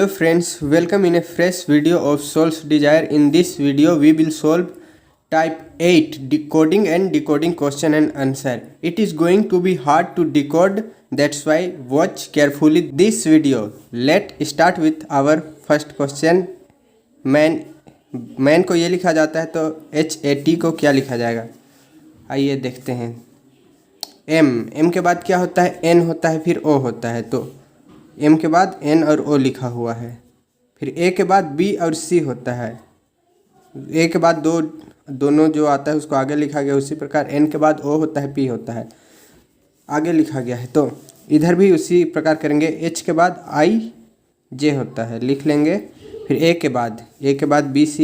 friends, welcome in a fresh video of Soul's Desire. In this video, we will solve type 8 decoding and decoding question and answer. It is going to be hard to decode, that's why watch carefully this video. Let's start with our first question. Man को ये लिखा जाता है तो HAT को क्या लिखा जाएगा? आइए देखते हैं। M के बाद क्या होता है? N होता है, फिर O होता है, तो M के बाद N और O लिखा हुआ है। फिर A के बाद B और C होता है। A के बाद दोनों जो आता है उसको आगे लिखा गया, उसी प्रकार N के बाद O होता है, P होता है, आगे लिखा गया है। तो इधर भी उसी प्रकार करेंगे। H के बाद I J होता है, लिख लेंगे। फिर A के बाद B C,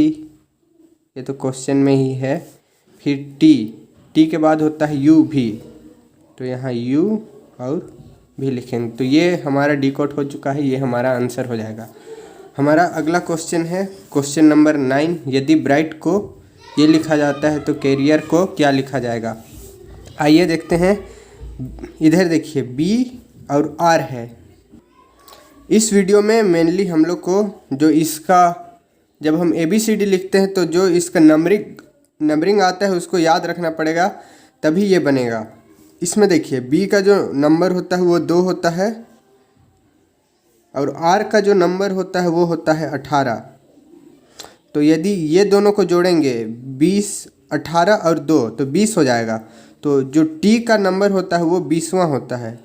ये तो क्वेश्चन में ही है। फिर T के बाद होता है U V, तो यहाँ U और भी लिखेंगे। तो ये हमारा डिकोड हो चुका है, ये हमारा आंसर हो जाएगा। हमारा अगला क्वेश्चन है क्वेश्चन नंबर 9। यदि ब्राइट को ये लिखा जाता है तो कैरियर को क्या लिखा जाएगा? आइए देखते हैं। इधर देखिए B और R है। इस वीडियो में मेनली हम लोग को जो इसका, जब हम ABCD लिखते हैं तो जो इसका नंबरिंग आता है उसको याद रखना पड़ेगा, तभी ये बनेगा। इसमें देखिए B का जो नंबर होता है वो 2 होता है और R का जो नंबर होता है वो होता है 18। तो यदि ये दोनों को जोड़ेंगे 20, 18 और 2 तो 20 हो जाएगा। तो जो T का नंबर होता है वो 20वां होता है।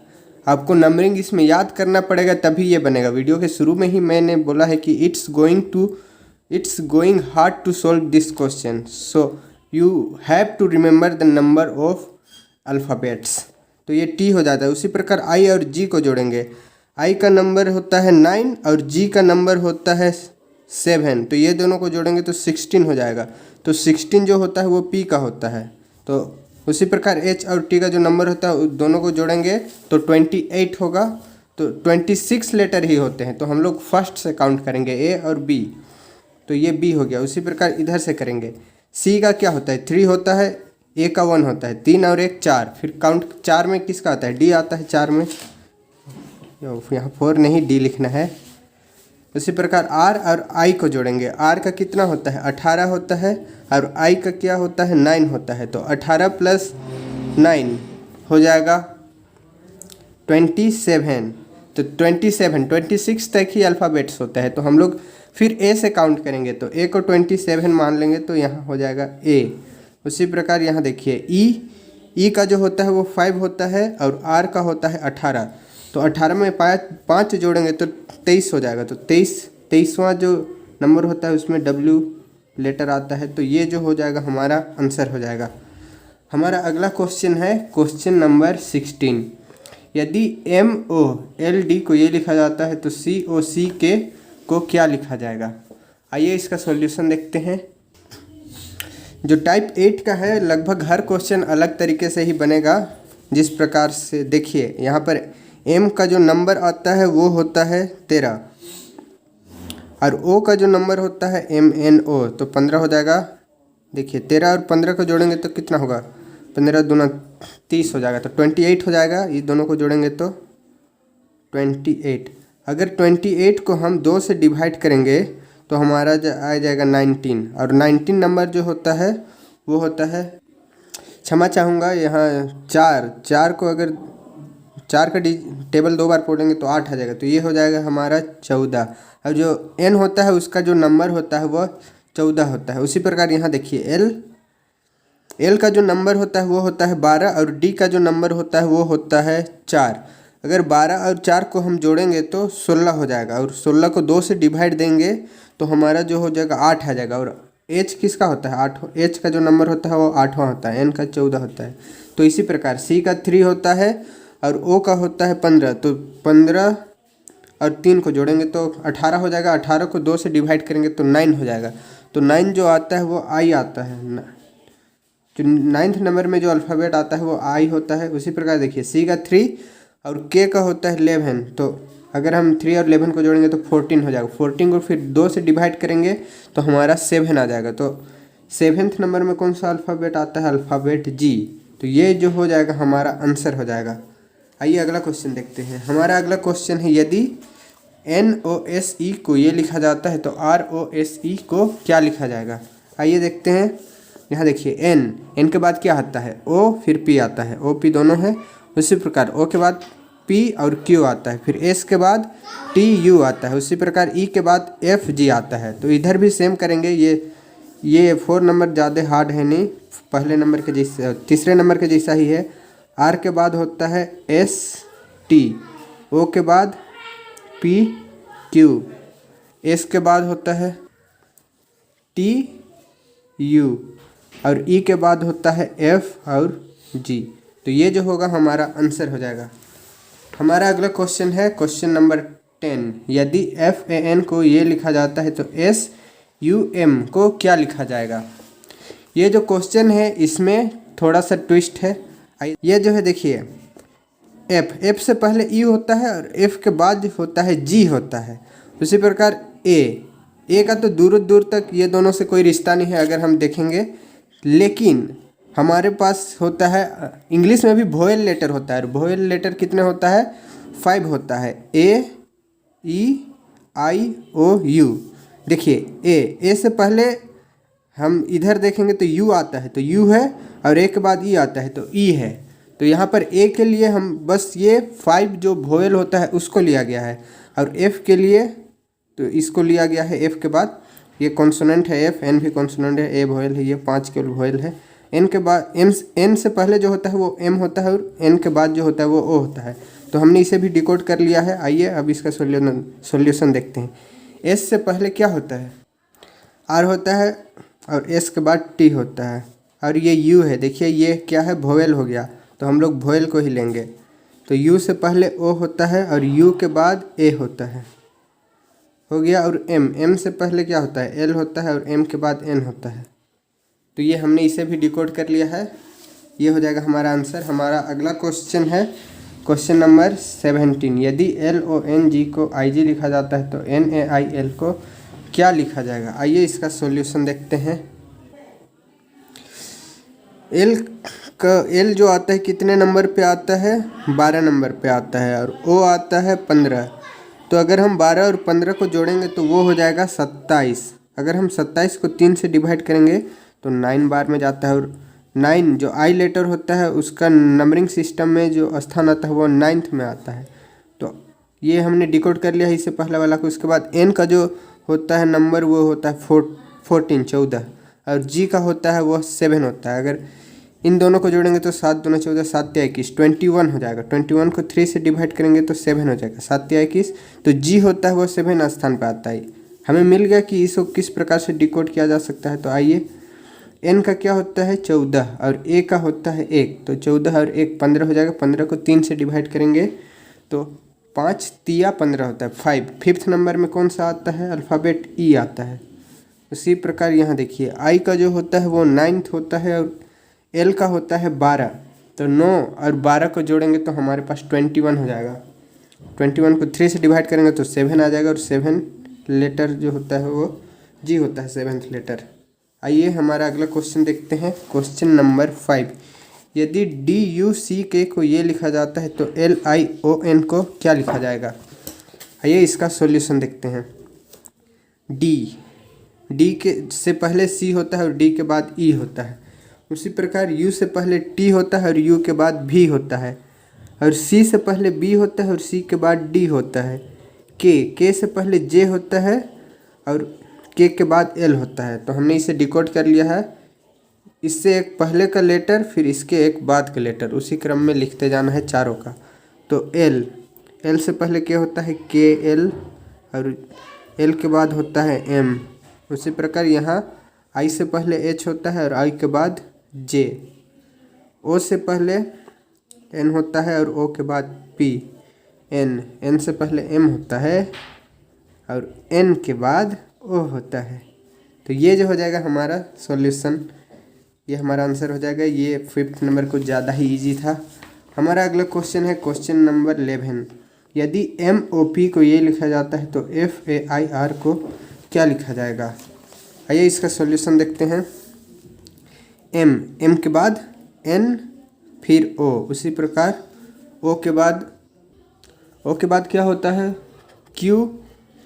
आपको नंबरिंग इसमें याद करना पड़ेगा, तभी ये बनेगा। वीडियो के शुरू में ही मैंने बोला है कि it's going hard to solve this question, so you have to remember the number of alphabets. तो ये T हो जाता है। उसी प्रकार I और G को जोड़ेंगे। I का नंबर होता है 9 और G का नंबर होता है 7, तो ये दोनों को जोड़ेंगे तो 16 हो जाएगा। तो 16 जो होता है वो P का होता है। तो उसी प्रकार H और T का जो नंबर होता है दोनों को जोड़ेंगे तो 28 होगा। तो 26 लेटर ही होते हैं, तो हम लोग फर्स्ट से काउंट करेंगे A और B, तो ये B हो गया। उसी प्रकार इधर से करेंगे। C का क्या होता है? 3 होता है, A का 1 होता है, 3 और 1 4। फिर काउंट 4 में किसका आता है? D आता है 4 में, यहाँ 4 नहीं D लिखना है। उसी प्रकार R और I को जोड़ेंगे। R का कितना होता है? 18 होता है और I का क्या होता है? 9 होता है। तो 18 + 9 हो जाएगा 27। तो 26 तक ही अल्फ़ाबेट्स होता है। तो हम लोग फिर A से काउंट करेंगे, तो A को 27 मान लेंगे, तो यहाँ हो जाएगा A। उसी प्रकार यहाँ देखिए E का जो होता है वो 5 होता है और R का होता है 18। तो 18 में 5 जोड़ेंगे तो 23 हो जाएगा। तो 23वां जो नंबर होता है उसमें W लेटर आता है, तो ये जो हो जाएगा हमारा आंसर हो जाएगा। हमारा अगला क्वेश्चन है क्वेश्चन नंबर 16। यदि MOLD को ये लिखा जाता है तो COCK को क्या लिखा जाएगा? आइए इसका सॉल्यूशन देखते हैं। जो टाइप 8 का है लगभग हर क्वेश्चन अलग तरीके से ही बनेगा। जिस प्रकार से देखिए यहाँ पर M का जो नंबर आता है वो होता है 13 और O का जो नंबर होता है MNO, तो 15 हो जाएगा। देखिए 13 और 15 को जोड़ेंगे तो कितना होगा? 15 दूना 30 हो जाएगा, तो 28 हो जाएगा। ये दोनों को जोड़ेंगे तो 28। अगर 28 को हम 2 से डिवाइड करेंगे तो हमारा आ जाएगा 19, और 19 नंबर जो होता है वो होता है, क्षमा चाहूँगा, यहाँ 4 को अगर 4 का टेबल 2 बार पढ़ेंगे तो 8 आ जाएगा। तो ये हो जाएगा हमारा 14। और जो N होता है उसका जो नंबर होता है वह 14 होता है। उसी प्रकार यहाँ देखिए L का जो नंबर होता है वो होता है 12 और D का जो नंबर होता है वो होता है 4। अगर 12 और 4 को हम जोड़ेंगे तो 16 हो जाएगा, और 16 को 2 से डिवाइड देंगे तो हमारा जो हो जाएगा 8 आ जाएगा। और H किसका होता है? 8। H का जो नंबर होता है वो 8वां होता है, N का 14 होता है। तो इसी प्रकार C का 3 होता है और O का होता है 15। तो 15 और 3 को जोड़ेंगे तो 18 हो जाएगा। 18 को 2 से डिवाइड करेंगे तो 9 हो जाएगा। तो 9 जो आता है वो I आता है। जो 9th नंबर में जो अल्फ़ाबेट आता है वो I होता है। उसी प्रकार देखिए C का 3 और K का होता है 11। तो अगर हम 3 और 11 को जोड़ेंगे तो 14 हो जाएगा। 14 को फिर 2 से डिवाइड करेंगे तो हमारा 7 आ जाएगा। तो 7th नंबर में कौन सा अल्फ़ाबेट आता है? Alphabet G। तो ये जो हो जाएगा हमारा आंसर हो जाएगा। आइए अगला क्वेश्चन देखते हैं। हमारा अगला क्वेश्चन है, यदि NOSE को ये लिखा जाता है तो ROSE को क्या लिखा जाएगा? आइए देखते हैं। यहाँ देखिए N के बाद क्या आता है? O फिर P आता है, OP दोनों है। उसी प्रकार O के बाद P और Q आता है, फिर S के बाद TU आता है। उसी प्रकार E के बाद FG आता है। तो इधर भी सेम करेंगे। ये 4 नंबर ज़्यादा हार्ड है नहीं, पहले नंबर के जैसा, तीसरे नंबर के जैसा ही है। R के बाद होता है ST, O के बाद PQ, S के बाद होता है TU और E के बाद होता है F और G। तो ये जो होगा हमारा आंसर हो जाएगा। हमारा अगला क्वेश्चन है क्वेश्चन नंबर 10। यदि FAN को ये लिखा जाता है तो SUM को क्या लिखा जाएगा? ये जो क्वेश्चन है इसमें थोड़ा सा ट्विस्ट है। ये जो है देखिए, F से पहले E होता है और F के बाद होता है G होता है। उसी प्रकार A का तो दूर दूर तक ये दोनों से कोई रिश्ता नहीं है अगर हम देखेंगे, लेकिन हमारे पास होता है इंग्लिश में भी वोवेल लेटर होता है। वोवेल लेटर कितने होता है? 5 होता है, A E I O U। देखिए A से पहले हम इधर देखेंगे तो U आता है, तो U है, और A के बाद E आता है तो E है। तो यहाँ पर A के लिए हम बस ये 5 जो वोवेल होता है उसको लिया गया है, और F के लिए तो इसको लिया गया है। F के बाद ये कॉन्सोनेंट है F, N भी कॉन्सोनेंट है, A वोवेल है, ये 5 केवल वोवेल है। N के बाद N से पहले जो होता है वो M होता है, और N के बाद जो होता है वो O होता है। तो हमने इसे भी डिकोड कर लिया है। आइए अब इसका सॉल्यूशन देखते हैं। S से पहले क्या होता है? R होता है, और S के बाद T होता है, और ये U है। देखिए ये क्या है? वोवेल हो गया, तो हम लोग वोवेल को ही लेंगे। तो U से पहले O होता है और U के बाद A होता है, हो गया। और M से पहले क्या होता है? L होता है, और M के बाद N होता है। तो ये हमने इसे भी डिकोड कर लिया है। ये हो जाएगा हमारा आंसर। हमारा अगला क्वेश्चन है क्वेश्चन नंबर 17। यदि LONG को IG लिखा जाता है तो NAIL को क्या लिखा जाएगा? आइए इसका सॉल्यूशन देखते हैं। L जो आता है कितने नंबर पे आता है? 12 नंबर पे आता है, और O आता है 15। तो अगर हम 12 और 15 को जोड़ेंगे तो वो हो जाएगा 27। अगर हम 27 को 3 से डिवाइड करेंगे तो 9 बार में जाता है, और 9 जो I लेटर होता है उसका नंबरिंग सिस्टम में जो स्थान आता है वो 9th में आता है। तो ये हमने डिकोड कर लिया है इससे पहले वाला को। उसके बाद N का जो होता है नंबर वो होता है 14, और G का होता है वो 7 होता है। अगर इन दोनों को जोड़ेंगे तो 7 दूना 14, 7 या 21, 21 हो जाएगा। 21 को 3 से डिवाइड करेंगे तो 7 हो जाएगा, 7 या 21। तो G होता है वो 7 स्थान पर आता है। हमें मिल गया कि इसको किस प्रकार से डिकोड किया जा सकता है। तो आइए, N का क्या होता है? 14, और A का होता है 1। तो 14 और 1 15 हो जाएगा। 15 को 3 से डिवाइड करेंगे तो 5 तिया 15 होता है, 5। 5th नंबर में कौन सा आता है? अल्फ़ाबेट E आता है। उसी प्रकार यहाँ देखिए I का जो होता है वो 9th होता है, और L का होता है 12। तो 9 और 12 को जोड़ेंगे तो हमारे पास 21 हो जाएगा। 21 को 3 से डिवाइड करेंगे तो 7 आ जाएगा, और 7 लेटर जो होता है वो G होता है, 7th लेटर। आइए हमारा अगला क्वेश्चन देखते हैं क्वेश्चन नंबर 5। यदि DUCK को ये लिखा जाता है तो LION को क्या लिखा जाएगा? आइए इसका सॉल्यूशन देखते हैं। D के से पहले C होता है और D के बाद E होता है। उसी प्रकार U से पहले T होता है और U के बाद V होता है, और C से पहले B होता है और C के बाद D होता है। K से पहले J होता है और K के बाद L होता है। तो हमने इसे डिकोड कर लिया है। इससे एक पहले का लेटर, फिर इसके एक बाद का लेटर, उसी क्रम में लिखते जाना है चारों का। तो L से पहले क्या होता है? KL, और L के बाद होता है M। उसी प्रकार यहाँ I से पहले H होता है और I के बाद J। O से पहले N होता है और O के बाद P। N से पहले M होता है और N के बाद O होता है। तो ये जो हो जाएगा हमारा सॉल्यूशन, ये हमारा आंसर हो जाएगा। ये 5th नंबर को ज़्यादा ही इजी था। हमारा अगला क्वेश्चन है क्वेश्चन नंबर 11। यदि MOP को ये लिखा जाता है तो FAIR को क्या लिखा जाएगा? आइए इसका सॉल्यूशन देखते हैं। M के बाद N फिर O। उसी प्रकार O के बाद क्या होता है? क्यू,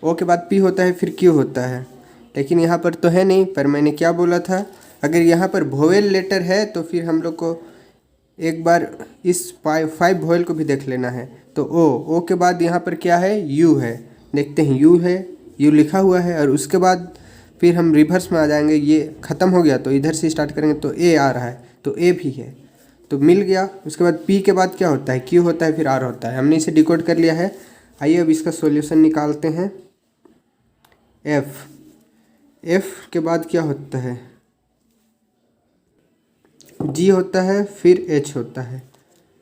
ओ के बाद पी होता है, फिर क्यू होता है, लेकिन यहाँ पर तो है नहीं। पर मैंने क्या बोला था, अगर यहाँ पर वोवेल लेटर है तो फिर हम लोग को एक बार इस 5 वोवेल को भी देख लेना है। तो ओ के बाद यहाँ पर क्या है, यू है, देखते हैं यू है, यू लिखा हुआ है। और उसके बाद फिर हम रिवर्स में आ जाएंगे, ये ख़त्म हो गया तो इधर से स्टार्ट करेंगे तो ए आ रहा है, तो ए भी है, तो मिल गया। उसके बाद पी के बाद क्या होता है, क्यू होता है, फिर आर होता है। हमने इसे डिकोड कर लिया है। आइए अब इसका सॉल्यूशन निकालते हैं। एफ के बाद क्या होता है, जी होता है, फिर एच होता है।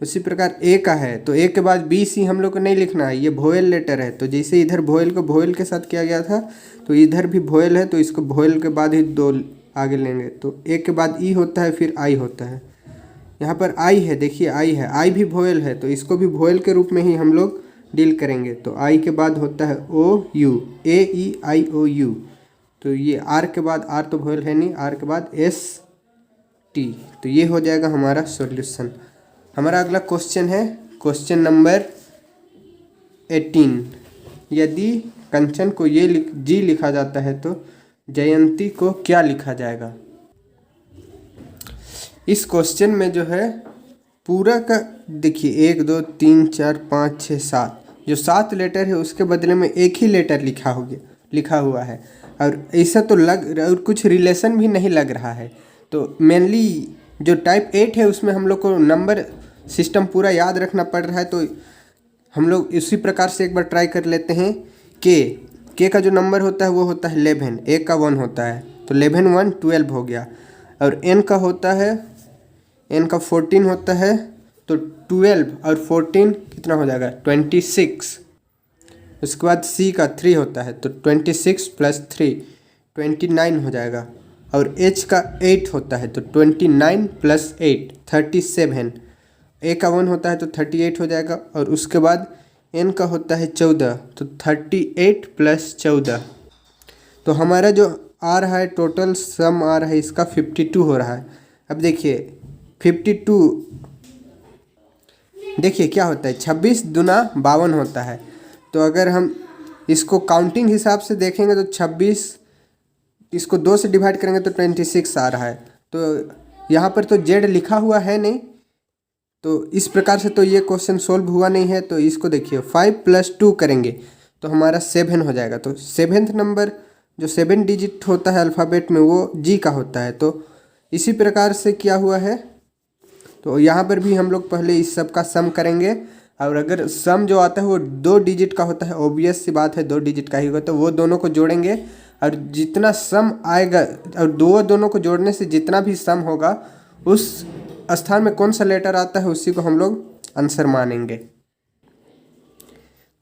उसी प्रकार ए का है तो ए के बाद बी सी हम लोग को नहीं लिखना है, ये वोवेल लेटर है। तो जैसे इधर वोवेल को वोवेल के साथ किया गया था, तो इधर भी वोवेल है, तो इसको वोवेल के बाद ही 2 आगे लेंगे। तो ए के बाद ई होता है, फिर आई होता है। यहाँ पर आई है, देखिए आई है, आई भी वोवेल है, तो इसको भी वोवेल के रूप में ही हम लोग डील करेंगे। तो आई के बाद होता है ओ you, A E I O you. तो ये आर के बाद, आर तो वोवेल है नहीं, आर के बाद एस टी। तो ये हो जाएगा हमारा सॉल्यूशन। हमारा अगला क्वेश्चन है क्वेश्चन नंबर 18। यदि कंचन को ये जी लिखा जाता है तो जयंती को क्या लिखा जाएगा। इस क्वेश्चन में जो है पूरा का देखिए 1 2 3 4 5 6 7, जो 7 लेटर है उसके बदले में एक ही लेटर लिखा हुआ है। और ऐसा तो और कुछ रिलेशन भी नहीं लग रहा है। तो मेनली जो टाइप 8 है उसमें हम लोग को नंबर सिस्टम पूरा याद रखना पड़ रहा है। तो हम लोग इसी प्रकार से एक बार ट्राई कर लेते हैं। के का जो नंबर होता है वो होता है 11, ए का 1 होता है, तो 11 1 12 हो गया। और एन का होता है, एन का 14 होता है, तो 12 और 14 कितना हो जाएगा 26। उसके बाद सी का 3 होता है, तो 26 + 3 29 हो जाएगा। और एच का 8 होता है, तो 29 + 8 37। ए का 1 होता है तो 38 हो जाएगा। और उसके बाद एन का होता है 14, तो 38 + 14। तो हमारा जो आ रहा है टोटल सम आ रहा है इसका 52 हो रहा है। अब देखिए 52, देखिए क्या होता है 26 दूना 52 होता है। तो अगर हम इसको काउंटिंग हिसाब से देखेंगे तो 26, इसको 2 से डिवाइड करेंगे तो 26 आ रहा है। तो यहाँ पर तो जेड लिखा हुआ है नहीं, तो इस प्रकार से तो ये क्वेश्चन सोल्व हुआ नहीं है। तो इसको देखिए 5 + 2 करेंगे तो हमारा 7 हो जाएगा। तो 7th नंबर जो 7 डिजिट होता है अल्फ़ाबेट में वो जी का होता है। तो इसी प्रकार से क्या हुआ है, तो यहाँ पर भी हम लोग पहले इस सब का सम करेंगे। और अगर सम जो आता है वो 2 डिजिट का होता है, ऑब्वियस सी बात है 2 डिजिट का ही होगा, तो वो दोनों को जोड़ेंगे। और जितना सम आएगा और दोनों को जोड़ने से जितना भी सम होगा उस स्थान में कौन सा लेटर आता है उसी को हम लोग आंसर मानेंगे।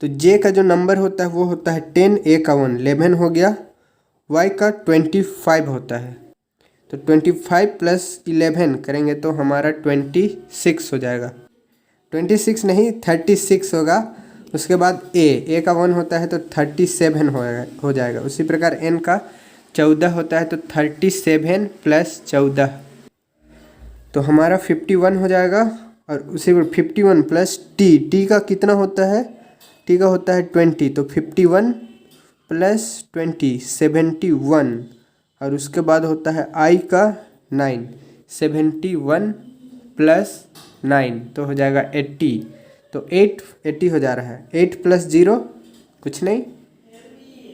तो जे का जो नंबर होता है वो होता है 10, ए का 1 11 हो गया, वाई का 25 होता है। तो 25 + 11 करेंगे तो हमारा 26 हो जाएगा। 26 नहीं 36 होगा। उसके बाद ए का 1 होता है तो 37 हो जाएगा। उसी प्रकार एन का 14 होता है तो 37 + 14, तो हमारा 51 हो जाएगा। और उसी पर 51 + टी का कितना होता है, टी का होता है 20, तो 51 + 20 71। और उसके बाद होता है आई का 9, 71 + 9 तो हो जाएगा 80। तो 80 हो जा रहा है। 8 + 0 कुछ नहीं,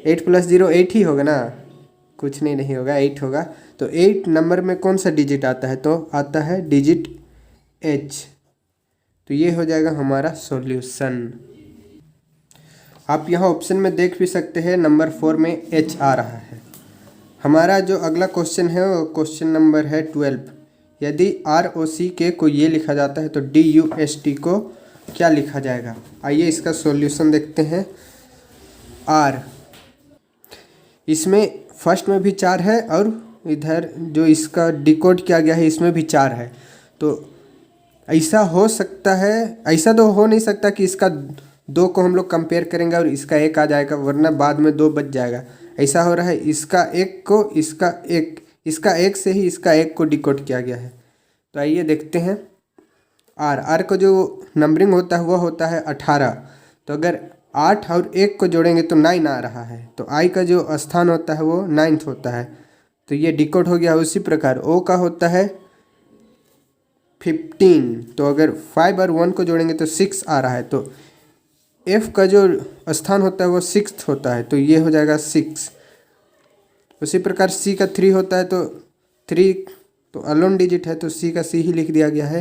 8 + 0 8 ही होगा ना, कुछ नहीं होगा, 8 होगा। तो 8 नंबर में कौन सा डिजिट आता है, तो आता है डिजिट एच। तो ये हो जाएगा हमारा सॉल्यूशन। आप यहाँ ऑप्शन में देख भी सकते हैं नंबर 4 में एच आ रहा है। हमारा जो अगला क्वेश्चन है वो क्वेश्चन नंबर है 12। यदि ROCK को ये लिखा जाता है तो DUST को क्या लिखा जाएगा। आइए इसका सॉल्यूशन देखते हैं। आर, इसमें फर्स्ट में भी 4 है और इधर जो इसका डिकोड किया गया है इसमें भी 4 है। तो ऐसा हो सकता है, ऐसा तो हो नहीं सकता कि इसका 2 को हम लोग कंपेयर करेंगे और इसका 1 आ जाएगा, वरना बाद में 2 बच जाएगा। ऐसा हो रहा है इसका 1 को इसका 1 से ही इसका 1 को डिकोड किया गया है। तो आइए देखते हैं। आर को जो नंबरिंग होता है वो होता है 18। तो अगर 8 और 1 को जोड़ेंगे तो 9 आ रहा है, तो आई का जो स्थान होता है वो 9th होता है, तो ये डिकोड हो गया। उसी प्रकार ओ का होता है 15, तो अगर 5 और 1 को जोड़ेंगे तो 6 आ रहा है, तो एफ का जो स्थान होता है वो 6th होता है, तो ये हो जाएगा 6। उसी प्रकार सी का 3 होता है, तो 3 तो अलोन डिजिट है, तो सी का सी ही लिख दिया गया है।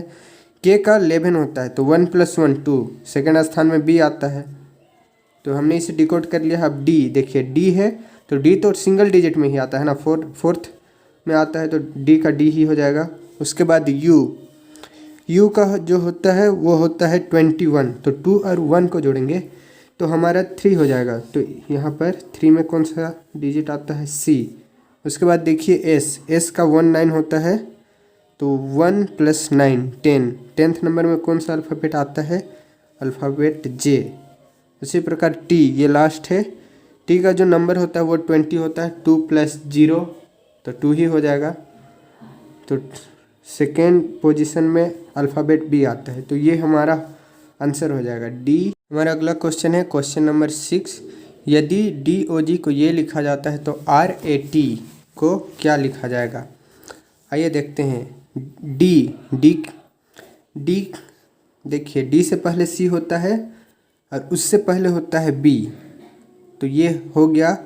के का 11 होता है, तो 1 + 1 2, सेकेंड स्थान में बी आता है, तो हमने इसे डिकोड कर लिया। अब डी देखिए, डी है तो डी तो सिंगल डिजिट में ही आता है ना, फोर्थ में आता है, तो डी का डी ही हो जाएगा। उसके बाद यू का जो होता है वो होता है 21, तो 2 और 1 को जोड़ेंगे तो हमारा 3 हो जाएगा, तो यहाँ पर 3 में कौन सा डिजिट आता है, सी। उसके बाद देखिए एस का 19 होता है, तो 1 + 9 10, 10th नंबर में कौन सा अल्फ़ाबेट आता है, अल्फ़ाबेट जे। उसी प्रकार टी, ये लास्ट है, टी का जो नंबर होता है वो 20 होता है, 2 + 0 तो 2 ही हो जाएगा, तो सेकेंड पोजीशन में अल्फ़ाबेट बी आता है, तो ये हमारा आंसर हो जाएगा डी। हमारा अगला क्वेश्चन है क्वेश्चन नंबर 6। यदि DOG को ये लिखा जाता है तो RAT को क्या लिखा जाएगा। आइए देखते हैं। डी देखिए, डी से पहले सी होता है और उससे पहले होता है बी, तो ये हो गया।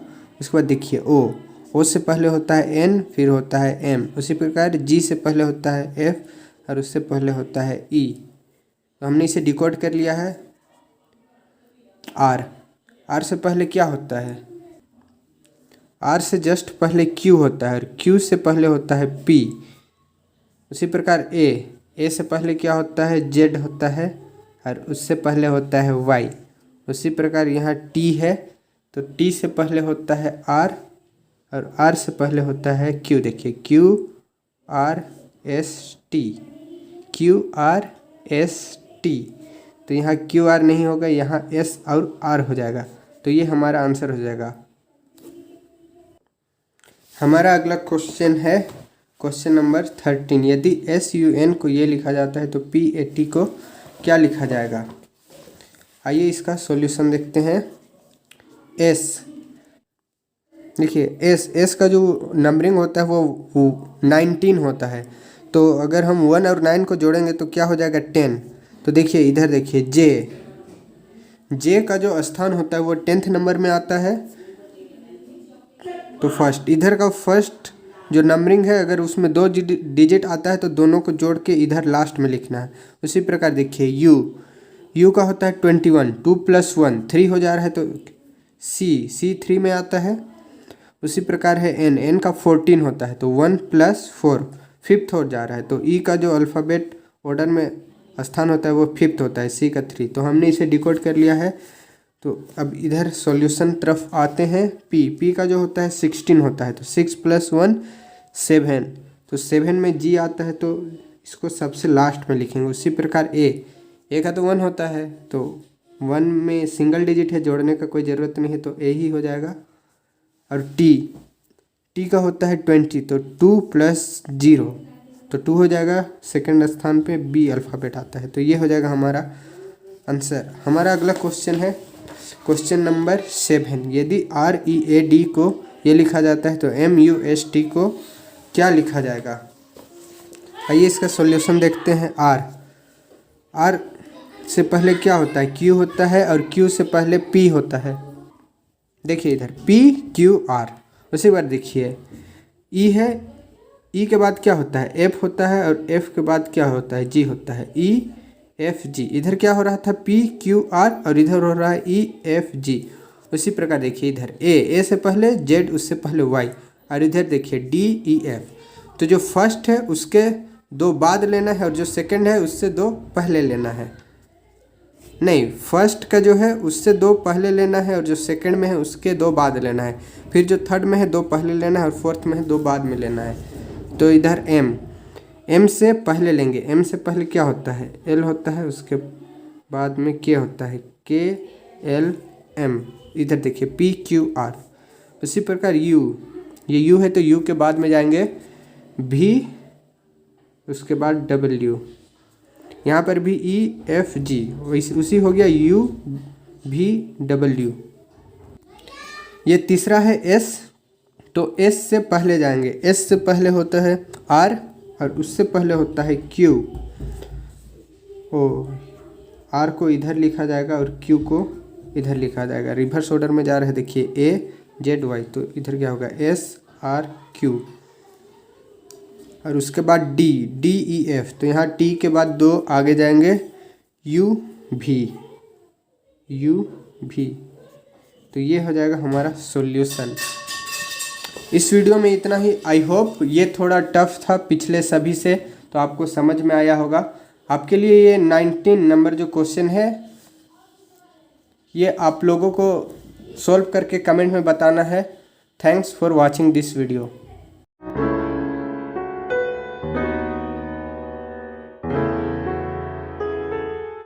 उसके बाद देखिए ओ से पहले होता है एन, फिर होता है एम। उसी प्रकार जी से पहले होता है एफ और उससे पहले होता है ई, तो हमने इसे डिकोड कर लिया है। आर से पहले क्या होता है, आर से जस्ट पहले क्यू होता है और क्यू से पहले होता है पी। उसी प्रकार ए से पहले क्या होता है, जेड होता है और उससे पहले होता है वाई। उसी प्रकार यहाँ टी है, तो टी से पहले होता है आर और आर से पहले होता है क्यू। देखिए QRST, तो यहाँ QR नहीं होगा, यहाँ S और R हो जाएगा, तो ये हमारा आंसर हो जाएगा। हमारा अगला क्वेश्चन है क्वेश्चन नंबर 13। यदि SUN को ये लिखा जाता है तो PAT को क्या लिखा जाएगा। आइए इसका सॉल्यूशन देखते हैं। देखिए एस का जो नंबरिंग होता है वो 19 होता है, तो अगर हम 1 और 9 को जोड़ेंगे तो क्या हो जाएगा, 10। तो देखिए इधर देखिए जे का जो स्थान होता है वो 10th नंबर में आता है, तो फर्स्ट, इधर का फर्स्ट जो नंबरिंग है अगर उसमें 2 डिजिट आता है तो दोनों को जोड़ के इधर लास्ट में लिखना है। उसी प्रकार देखिए यू का होता है 21, 2 + 1 3 हो जा रहा है, तो सी 3 में आता है। उसी प्रकार है एन का 14 होता है, तो 1 + 4 5th हो जा रहा है, तो ई का जो अल्फ़ाबेट ऑर्डर में स्थान होता है वो 5th होता है, सी का 3, तो हमने इसे डिकोड कर लिया है। तो अब इधर सॉल्यूशन तरफ आते हैं। पी का जो होता है 16 होता है, तो 6 + 1 7, तो 7 में जी आता है, तो इसको सबसे लास्ट में लिखेंगे। उसी प्रकार ए का तो 1 होता है, तो 1 में सिंगल डिजिट है, जोड़ने का कोई ज़रूरत नहीं है, तो ए ही हो जाएगा। और टी का होता है 20, तो 2 + 0 तो 2 हो जाएगा, सेकंड स्थान पे बी अल्फ़ाबेट आता है, तो ये हो जाएगा हमारा आंसर। हमारा अगला क्वेश्चन है क्वेश्चन नंबर 7। यदि READ को ये लिखा जाता है तो MUST को क्या लिखा जाएगा। आइए इसका सॉल्यूशन देखते हैं। आर से पहले क्या होता है, Q होता है, और Q से पहले P होता है। देखिए इधर PQR। उसी बार देखिए E है, E के बाद क्या होता है, F होता है, और F के बाद क्या होता है, G होता है, EFG। इधर क्या हो रहा था, PQR, और इधर हो रहा है EFG। उसी प्रकार देखिए इधर ए से पहले Z, उससे पहले Y, और इधर देखिए DEF। तो जो फर्स्ट है उसके 2 बाद लेना है, और जो सेकंड है उससे 2 पहले लेना है। नहीं, फर्स्ट का जो है उससे 2 पहले लेना है, और जो सेकंड में है उसके 2 बाद लेना है। फिर जो थर्ड में है 2 पहले लेना है, और फोर्थ में है 2 बाद में लेना है। तो इधर एम से पहले लेंगे। एम से पहले क्या होता है, एल होता है, उसके बाद में के होता है, KLM। इधर देखिए PQR। उसी प्रकार ये यू है, तो यू के बाद में जाएंगे भी, उसके बाद W। यहाँ पर भी EFG, उसी हो गया VW। ये तीसरा है S, तो S से पहले जाएंगे, S से पहले होता है R और उससे पहले होता है Q। R को इधर लिखा जाएगा और Q को इधर लिखा जाएगा। रिवर्स ऑर्डर में जा रहे हैं, देखिए AZY, तो इधर क्या होगा SRQ। और उसके बाद DEF, तो यहाँ T के बाद 2 आगे जाएंगे UV। तो ये हो जाएगा हमारा सॉल्यूशन। इस वीडियो में इतना ही। आई होप ये थोड़ा टफ था पिछले सभी से, तो आपको समझ में आया होगा। आपके लिए ये 19 नंबर जो क्वेश्चन है, ये आप लोगों को सॉल्व करके कमेंट में बताना है। Thanks for watching this video.